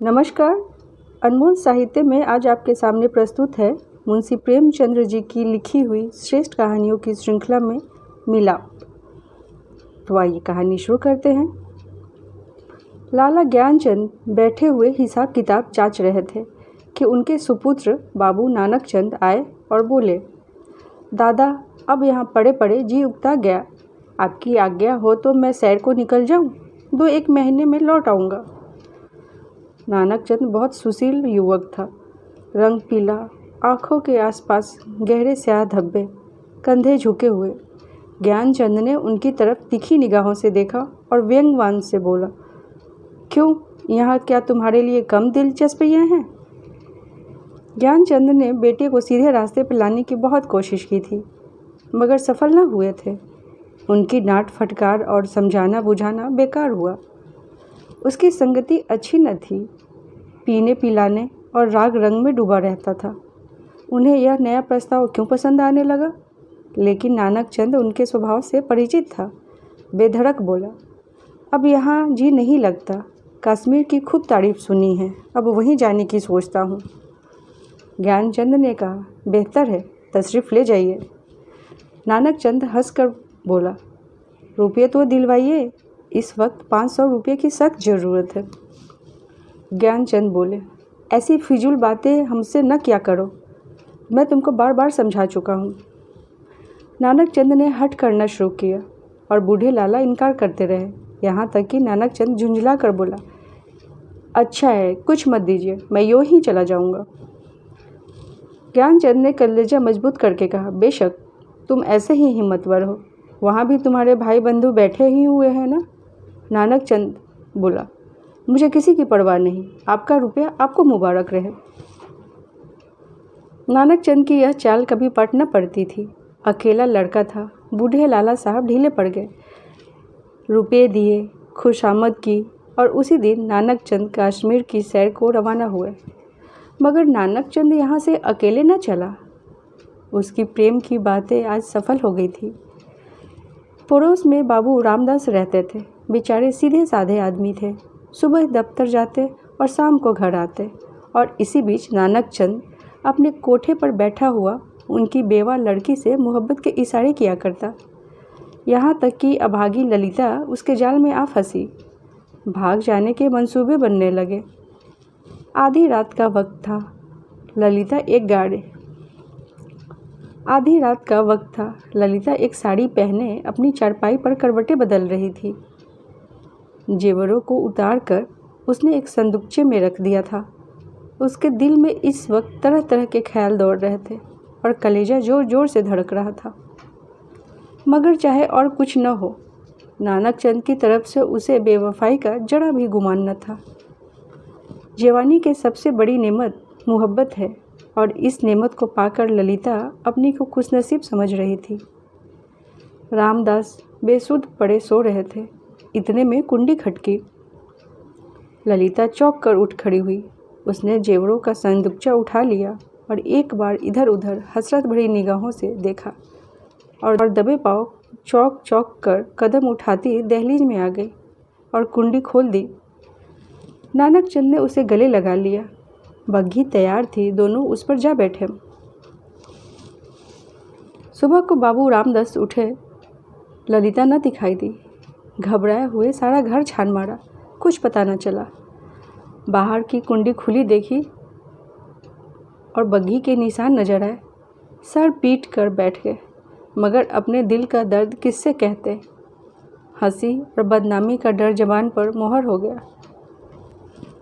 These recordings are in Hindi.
नमस्कार। अनमोल साहित्य में आज आपके सामने प्रस्तुत है मुंशी प्रेमचंद्र जी की लिखी हुई श्रेष्ठ कहानियों की श्रृंखला में मिलाप। तो आइए कहानी शुरू करते हैं। लाला ज्ञानचंद बैठे हुए हिसाब किताब जांच रहे थे कि उनके सुपुत्र बाबू नानक चंद आए और बोले, दादा अब यहाँ पड़े पड़े जी उगता गया। आपकी आज्ञा हो तो मैं सैर को निकल जाऊँ, 2-1 महीने में लौट आऊँगा। नानक चंद बहुत सुशील युवक था। रंग पीला, आँखों के आसपास गहरे स्याह धब्बे, कंधे झुके हुए। ज्ञानचंद ने उनकी तरफ तीखी निगाहों से देखा और व्यंग्यवान से बोला, क्यों, यहाँ क्या तुम्हारे लिए कम दिलचस्पियाँ हैं? ज्ञानचंद ने बेटे को सीधे रास्ते पर लाने की बहुत कोशिश की थी, मगर सफल न हुए थे। उनकी डांट फटकार और समझाना बुझाना बेकार हुआ। उसकी संगति अच्छी न थी, पीने पिलाने और राग रंग में डूबा रहता था। उन्हें यह नया प्रस्ताव क्यों पसंद आने लगा? लेकिन नानक चंद उनके स्वभाव से परिचित था। बेधड़क बोला, अब यहाँ जी नहीं लगता। कश्मीर की खूब तारीफ सुनी है, अब वहीं जाने की सोचता हूँ। ज्ञानचंद ने कहा, बेहतर है, तशरीफ़ ले जाइए। नानक चंद हंसकर बोला, रुपये तो दिलवाइए, इस वक्त 500 रुपये की सख्त ज़रूरत है। ज्ञानचंद बोले, ऐसी फिजूल बातें हमसे न किया करो, मैं तुमको बार बार समझा चुका हूँ। नानक चंद ने हठ करना शुरू किया और बूढ़े लाला इनकार करते रहे, यहाँ तक कि नानक चंद झुंझला कर बोला, अच्छा है, कुछ मत दीजिए, मैं यूँ ही चला जाऊँगा। ज्ञानचंद ने कलेजा मजबूत करके कहा, बेशक तुम ऐसे ही हिम्मतवर हो, वहाँ भी तुम्हारे भाई बंधु बैठे ही हुए हैं ना। नानक चंद बोला, मुझे किसी की परवाह नहीं, आपका रुपया आपको मुबारक रहे। नानक चंद की यह चाल कभी पट न पड़ती थी। अकेला लड़का था, बूढ़े लाला साहब ढीले पड़ गए। रुपये दिए, खुशामद की और उसी दिन नानक चंद कश्मीर की सैर को रवाना हुए। मगर नानक चंद यहाँ से अकेले न चला। उसकी प्रेम की बातें आज सफल हो गई थी। पड़ोस में बाबू रामदास रहते थे। बेचारे सीधे साधे आदमी थे। सुबह दफ्तर जाते और शाम को घर आते, और इसी बीच नानक चंद अपने कोठे पर बैठा हुआ उनकी बेवा लड़की से मोहब्बत के इशारे किया करता। यहाँ तक कि अभागी ललिता उसके जाल में आ फंसी। भाग जाने के मंसूबे बनने लगे। आधी रात का वक्त था। ललिता एक साड़ी पहने अपनी चारपाई पर करवटें बदल रही थी। जेवरों को उतार कर उसने एक संदूकचे में रख दिया था। उसके दिल में इस वक्त तरह तरह के ख्याल दौड़ रहे थे और कलेजा जोर जोर से धड़क रहा था। मगर चाहे और कुछ न हो, नानक चंद की तरफ से उसे बेवफाई का जरा भी गुमान न था। जवानी के सबसे बड़ी नेमत मोहब्बत है, और इस नेमत को पाकर ललिता अपनी को खुशनसीब समझ रही थी। रामदास बेसुध पड़े सो रहे थे। इतने में कुंडी खटकी। ललिता चौंक कर उठ खड़ी हुई। उसने जेवरों का संदूकचा उठा लिया और एक बार इधर उधर हसरत भरी निगाहों से देखा, और दबे पाँव चौंक चौंक कर कदम उठाती दहलीज में आ गई और कुंडी खोल दी। नानक चंद ने उसे गले लगा लिया। बग्घी तैयार थी, दोनों उस पर जा बैठे। सुबह को बाबू रामदास उठे। ललिता न दिखाई दी। घबराए हुए सारा घर छान मारा, कुछ पता न चला। बाहर की कुंडी खुली देखी और बग्घी के निशान नजर आए। सर पीट कर बैठ गए, मगर अपने दिल का दर्द किससे कहते। हंसी और बदनामी का डर जबान पर मोहर हो गया।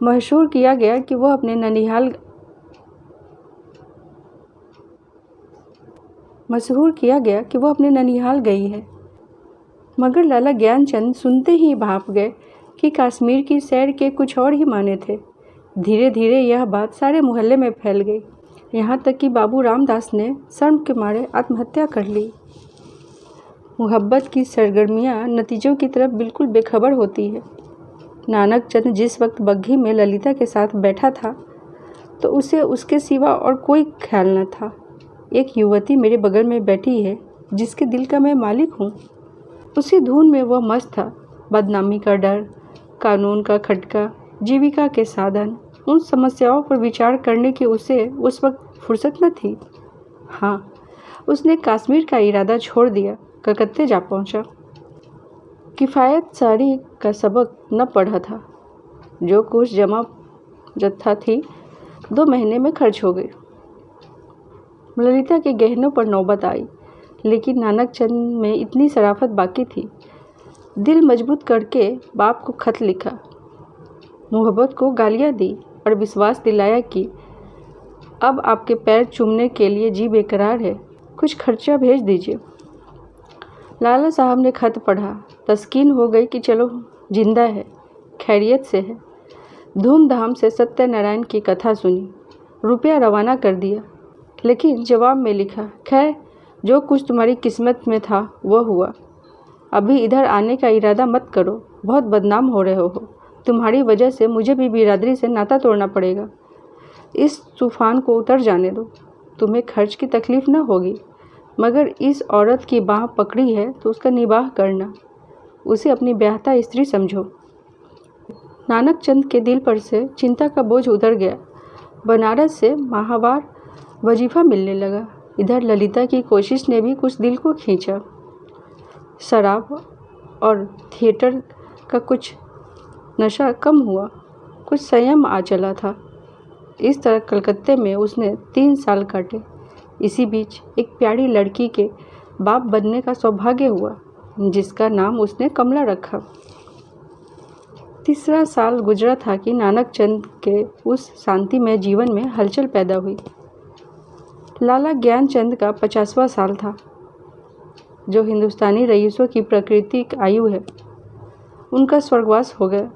मशहूर किया गया कि वह अपने ननिहाल गई है। मगर लाला ज्ञानचंद सुनते ही भाप गए कि कश्मीर की सैर के कुछ और ही माने थे। धीरे धीरे यह बात सारे मोहल्ले में फैल गई, यहाँ तक कि बाबू रामदास ने शर्म के मारे आत्महत्या कर ली। मोहब्बत की सरगर्मियाँ नतीजों की तरफ बिल्कुल बेखबर होती है। नानक चंद जिस वक्त बग्घी में ललिता के साथ बैठा था, तो उसे उसके सिवा और कोई ख्याल न था। एक युवती मेरे बगल में बैठी है, जिसके दिल का मैं मालिक हूँ। उसी धुन में वह मस्त था। बदनामी का डर, कानून का खटका, जीविका के साधन, उन समस्याओं पर विचार करने की उसे उस वक्त फुर्सत न थी। हाँ, उसने कश्मीर का इरादा छोड़ दिया, कलकत्ते जा पहुंचा। किफ़ायत साड़ी का सबक न पढ़ा था। जो कुछ जमा जत्था थी 2 महीने में खर्च हो गई। ललिता के गहनों पर नौबत आई, लेकिन नानक चंद में इतनी शराफत बाकी थी। दिल मजबूत करके बाप को खत लिखा, मोहब्बत को गालियाँ दी और विश्वास दिलाया कि अब आपके पैर चूमने के लिए जी बेकरार है, कुछ खर्चा भेज दीजिए। लाला साहब ने खत पढ़ा, तस्कीन हो गई कि चलो जिंदा है, खैरियत से है। धूमधाम से सत्यनारायण की कथा सुनी, रुपया रवाना कर दिया, लेकिन जवाब में लिखा, खैर जो कुछ तुम्हारी किस्मत में था वो हुआ। अभी इधर आने का इरादा मत करो, बहुत बदनाम हो रहे हो। तुम्हारी वजह से मुझे भी बिरादरी से नाता तोड़ना पड़ेगा। इस तूफान को उतर जाने दो, तुम्हें खर्च की तकलीफ़ न होगी, मगर इस औरत की बाह पकड़ी है तो उसका निबाह करना, उसे अपनी ब्याहता स्त्री समझो। नानक चंद के दिल पर से चिंता का बोझ उतर गया। बनारस से माहवार वजीफ़ा मिलने लगा। इधर ललिता की कोशिश ने भी कुछ दिल को खींचा। शराब और थिएटर का कुछ नशा कम हुआ, कुछ संयम आ चला था। इस तरह कलकत्ते में उसने 3 साल काटे। इसी बीच एक प्यारी लड़की के बाप बनने का सौभाग्य हुआ, जिसका नाम उसने कमला रखा। तीसरा साल गुजरा था कि नानक चंद के उस शांतिमय जीवन में हलचल पैदा हुई। लाला ज्ञानचंद का 50वां साल था, जो हिंदुस्तानी रईसों की प्राकृतिक आयु है। उनका स्वर्गवास हो गया।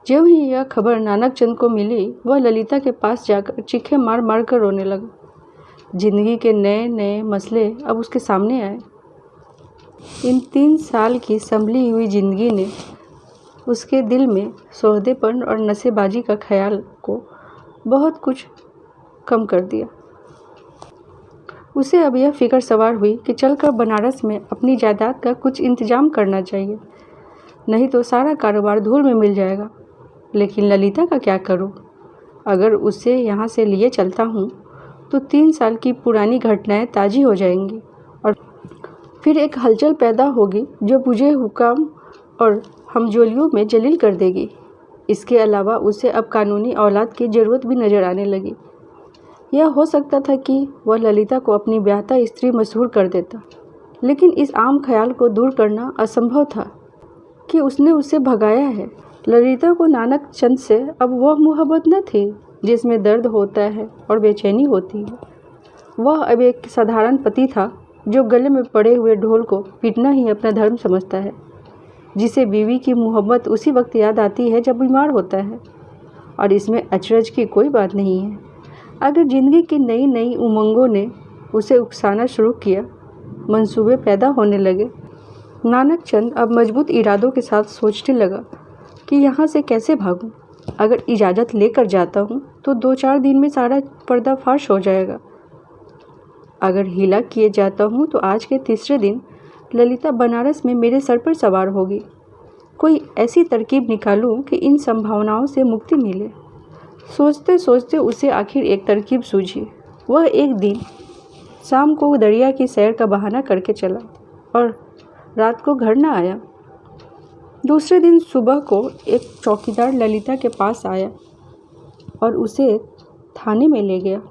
ज्यों ही यह खबर नानक चंद को मिली, वह ललिता के पास जाकर चीखें मार मार कर रोने लगा। जिंदगी के नए नए मसले अब उसके सामने आए। इन 3 साल की संभली हुई जिंदगी ने उसके दिल में सौदेपन और नशेबाजी का ख्याल को बहुत कुछ कम कर दिया। उसे अब यह फिक्र सवार हुई कि चलकर बनारस में अपनी जायदाद का कुछ इंतजाम करना चाहिए, नहीं तो सारा कारोबार धूल में मिल जाएगा। लेकिन ललिता का क्या करूं? अगर उसे यहाँ से लिए चलता हूँ तो 3 साल की पुरानी घटनाएं ताज़ी हो जाएंगी और फिर एक हलचल पैदा होगी जो मुझे हुकाम और हमजोलियों में जलील कर देगी। इसके अलावा उसे अब कानूनी औलाद की ज़रूरत भी नज़र आने लगी। यह हो सकता था कि वह ललिता को अपनी ब्याहता स्त्री मशहूर कर देता, लेकिन इस आम ख्याल को दूर करना असंभव था कि उसने उसे भगाया है। ललिता को नानक चंद से अब वह मोहब्बत न थी जिसमें दर्द होता है और बेचैनी होती है। वह अब एक साधारण पति था जो गले में पड़े हुए ढोल को पीटना ही अपना धर्म समझता है, जिसे बीवी की मोहब्बत उसी वक्त याद आती है जब बीमार होता है। और इसमें अचरज की कोई बात नहीं है। अगर ज़िंदगी की नई नई उमंगों ने उसे उकसाना शुरू किया, मंसूबे पैदा होने लगे। नानक चंद अब मजबूत इरादों के साथ सोचने लगा कि यहाँ से कैसे भागूं। अगर इजाज़त लेकर जाता हूँ तो 2-4 दिन में सारा पर्दाफाश हो जाएगा। अगर हीला किए जाता हूँ तो आज के तीसरे दिन ललिता बनारस में मेरे सर पर सवार होगी। कोई ऐसी तरकीब निकालूं कि इन संभावनाओं से मुक्ति मिले। सोचते सोचते उसे आखिर एक तरकीब सूझी। वह एक दिन शाम को दरिया की सैर का बहाना करके चला और रात को घर न आया। दूसरे दिन सुबह को एक चौकीदार ललिता के पास आया और उसे थाने में ले गया।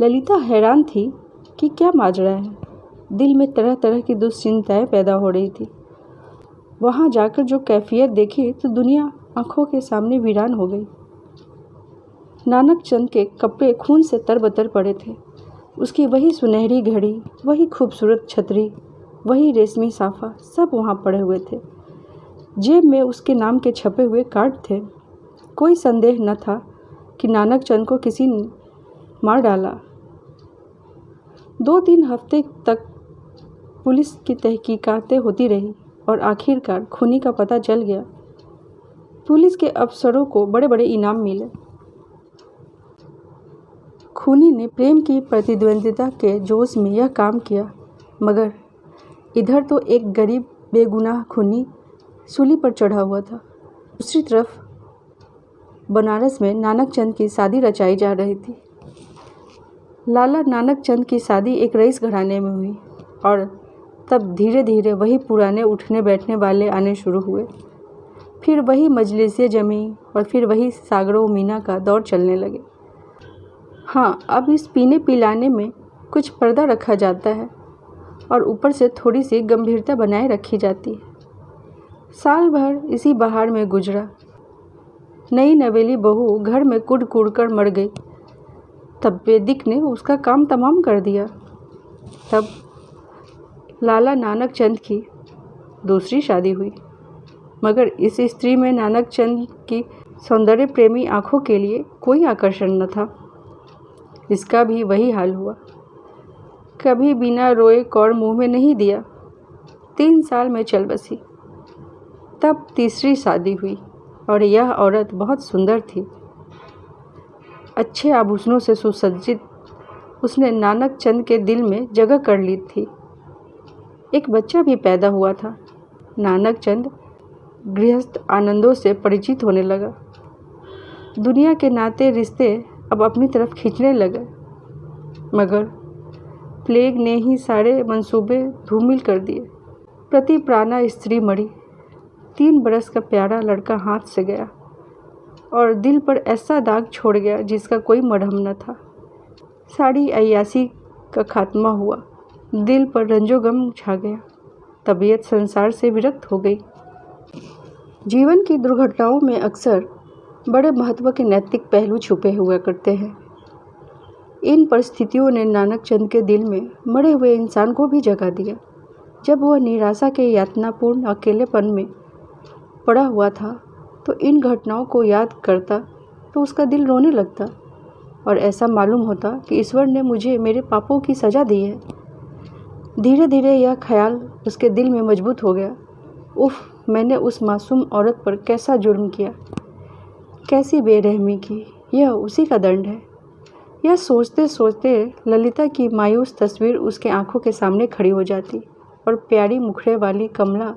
ललिता हैरान थी कि क्या माजरा है। दिल में तरह तरह की दुश्चिंताएं पैदा हो रही थी। वहाँ जाकर जो कैफियत देखी तो दुनिया आंखों के सामने वीरान हो गई। नानक चंद के कपड़े खून से तरबतर पड़े थे। उसकी वही सुनहरी घड़ी, वही खूबसूरत छतरी, वही रेशमी साफा, सब वहाँ पड़े हुए थे। जेब में उसके नाम के छपे हुए कार्ड थे। कोई संदेह न था कि नानक चंद को किसी ने मार डाला। 2-3 हफ्ते तक पुलिस की तहकीकातें होती रही और आखिरकार खूनी का पता चल गया। पुलिस के अफसरों को बड़े बड़े इनाम मिले। खूनी ने प्रेम की प्रतिद्वंदिता के जोश में यह काम किया, मगर इधर तो एक गरीब बेगुनाह खूनी सूली पर चढ़ा हुआ था। दूसरी तरफ बनारस में नानक चंद की शादी रचाई जा रही थी। लाला नानक चंद की शादी एक रईस घराने में हुई और तब धीरे धीरे वही पुराने उठने बैठने वाले आने शुरू हुए। फिर वही मजलिसें जमी और फिर वही सागरों मीना का दौर चलने लगे। हाँ, अब इस पीने पिलाने में कुछ पर्दा रखा जाता है और ऊपर से थोड़ी सी गंभीरता बनाए रखी जाती है। साल भर इसी बहार में गुजरा। नई नवेली बहू घर में कुड़ कुड़ कर मर गई। तब वेदिक ने उसका काम तमाम कर दिया। तब लाला नानक चंद की दूसरी शादी हुई, मगर इस स्त्री में नानक चंद की सौंदर्य प्रेमी आँखों के लिए कोई आकर्षण न था। इसका भी वही हाल हुआ। कभी बिना रोए कौड़ मुँह में नहीं दिया। 3 साल में चल बसी। तब तीसरी शादी हुई और यह औरत बहुत सुंदर थी। अच्छे आभूषणों से सुसज्जित उसने नानक चंद के दिल में जगह कर ली थी। एक बच्चा भी पैदा हुआ था। नानक चंद गृहस्थ आनंदों से परिचित होने लगा। दुनिया के नाते रिश्ते अब अपनी तरफ खींचने लगे, मगर प्लेग ने ही सारे मंसूबे धूमिल कर दिए। प्रति प्राणा स्त्री मरी। 3 बरस का प्यारा लड़का हाथ से गया और दिल पर ऐसा दाग छोड़ गया जिसका कोई मरहम न था। सारी अय्यासी का खात्मा हुआ। दिल पर रंजोगम छा गया। तबीयत संसार से विरक्त हो गई। जीवन की दुर्घटनाओं में अक्सर बड़े महत्व के नैतिक पहलू छुपे हुआ करते हैं। इन परिस्थितियों ने नानक चंद के दिल में मरे हुए इंसान को भी जगा दिया। जब वह निराशा के यातनापूर्ण अकेलेपन में पड़ा हुआ था तो इन घटनाओं को याद करता तो उसका दिल रोने लगता और ऐसा मालूम होता कि ईश्वर ने मुझे मेरे पापों की सज़ा दी है। धीरे धीरे यह ख्याल उसके दिल में मजबूत हो गया। उफ़, मैंने उस मासूम औरत पर कैसा जुर्म किया, कैसी बेरहमी की, यह उसी का दंड है। यह सोचते सोचते ललिता की मायूस तस्वीर उसके आंखों के सामने खड़ी हो जाती और प्यारी मुखड़े वाली कमला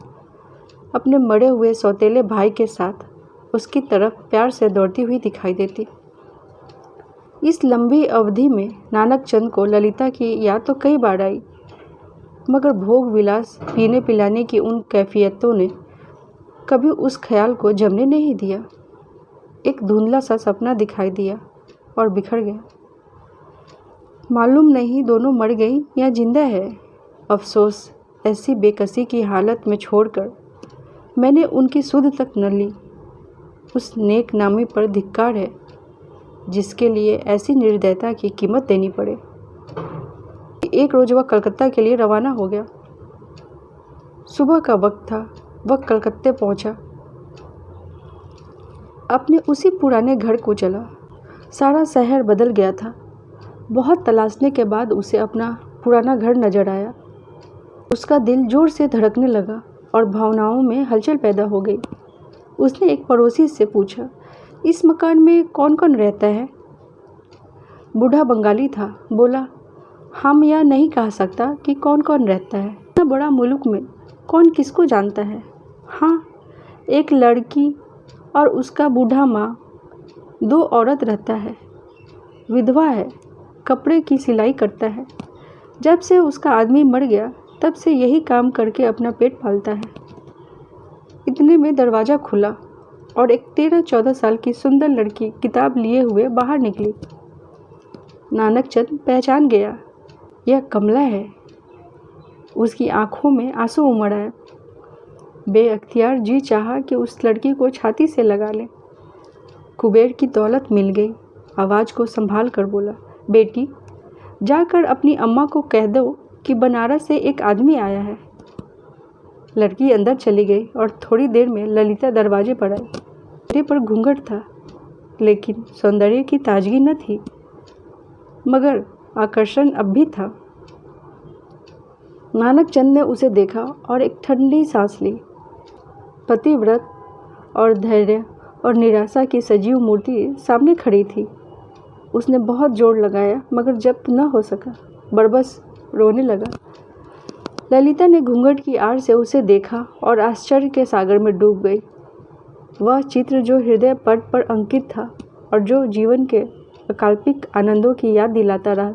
अपने मरे हुए सौतेले भाई के साथ उसकी तरफ प्यार से दौड़ती हुई दिखाई देती। इस लंबी अवधि में नानक चंद को ललिता की याद तो कई बार आई, मगर भोग विलास पीने पिलाने की उन कैफियतों ने कभी उस ख्याल को जमने नहीं दिया। एक धुंधला सा सपना दिखाई दिया और बिखर गया। मालूम नहीं दोनों मर गई या जिंदा है। अफसोस, ऐसी बेकसी की हालत में छोड़कर मैंने उनकी सुध तक न ली। उस नेक नामी पर धिक्कार है जिसके लिए ऐसी निर्दयता की कीमत देनी पड़े। एक रोज़ वह कलकत्ता के लिए रवाना हो गया। सुबह का वक्त था। वह कलकत्ते पहुंचा। अपने उसी पुराने घर को चला। सारा शहर बदल गया था। बहुत तलाशने के बाद उसे अपना पुराना घर नजर आया। उसका दिल जोर से धड़कने लगा और भावनाओं में हलचल पैदा हो गई। उसने एक पड़ोसी से पूछा, इस मकान में कौन कौन रहता है? बूढ़ा बंगाली था। बोला, हम यह नहीं कह सकता कि कौन कौन रहता है। इतना बड़ा मुल्क में कौन किसको जानता है। हाँ, एक लड़की और उसका बूढ़ा माँ, 2 औरत रहता है। विधवा है, कपड़े की सिलाई करता है। जब से उसका आदमी मर गया तब से यही काम करके अपना पेट पालता है। इतने में दरवाज़ा खुला और एक 13-14 साल की सुंदर लड़की किताब लिए हुए बाहर निकली। नानक चंद पहचान गया, यह कमला है। उसकी आंखों में आंसू उमड़ आए। बेअख्तियार जी चाहा कि उस लड़की को छाती से लगा ले। कुबेर की दौलत मिल गई। आवाज़ को संभाल कर बोला, बेटी, जाकर अपनी अम्मा को कह दो कि बनारस से एक आदमी आया है। लड़की अंदर चली गई और थोड़ी देर में ललिता दरवाजे पर आई। चेहरे पर घूंघट था, लेकिन सौंदर्य की ताजगी न थी, मगर आकर्षण अब भी था। नानक चंद ने उसे देखा और एक ठंडी सांस ली। पतिव्रत और धैर्य और निराशा की सजीव मूर्ति सामने खड़ी थी। उसने बहुत जोर लगाया, मगर जब्त न हो सका। बरबस रोने लगा। ललिता ने घूंघट की आड़ से उसे देखा और आश्चर्य के सागर में डूब गई। वह चित्र जो हृदय पट पर अंकित था और जो जीवन के अकाल्पनिक आनंदों की याद दिलाता रहा,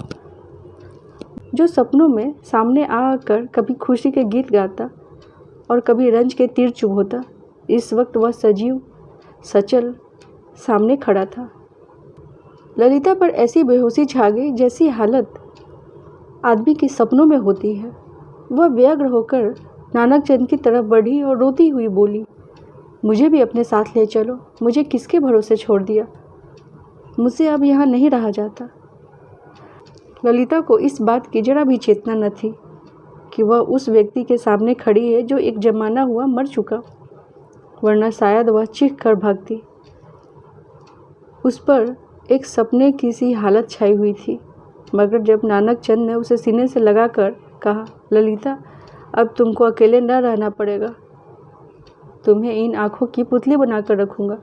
जो सपनों में सामने आकर कभी खुशी के गीत गाता और कभी रंज के तीर चुभोता, इस वक्त वह सजीव सचल सामने खड़ा था। ललिता पर ऐसी बेहोशी छा गई जैसी हालत आदमी के सपनों में होती है। वह व्यग्र होकर नानक चंद की तरफ बढ़ी और रोती हुई बोली, मुझे भी अपने साथ ले चलो, मुझे किसके भरोसे छोड़ दिया, मुझसे अब यहाँ नहीं रहा जाता। ललिता को इस बात की जरा भी चेतना न थी कि वह उस व्यक्ति के सामने खड़ी है जो एक जमाना हुआ मर चुका, वरना शायद वह चीख कर भागती। उस पर एक सपने की सी हालत छाई हुई थी, मगर जब नानक चंद ने उसे सीने से लगाकर कहा, ललिता अब तुमको अकेले न रहना पड़ेगा, तुम्हें इन आँखों की पुतली बनाकर रखूँगा,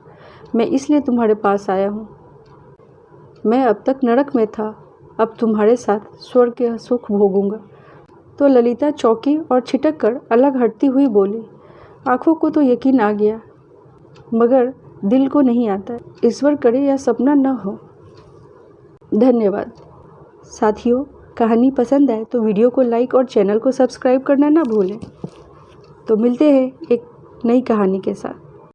मैं इसलिए तुम्हारे पास आया हूँ। मैं अब तक नरक में था, अब तुम्हारे साथ स्वर्ग के सुख भोगूंगा। तो ललिता चौंकी और छिटक कर अलग हटती हुई बोली, आँखों को तो यकीन आ गया, मगर दिल को नहीं आता। ईश्वर करे यह सपना न हो। धन्यवाद। साथियों, कहानी पसंद आए तो वीडियो को लाइक और चैनल को सब्सक्राइब करना ना भूलें। तो मिलते हैं एक नई कहानी के साथ।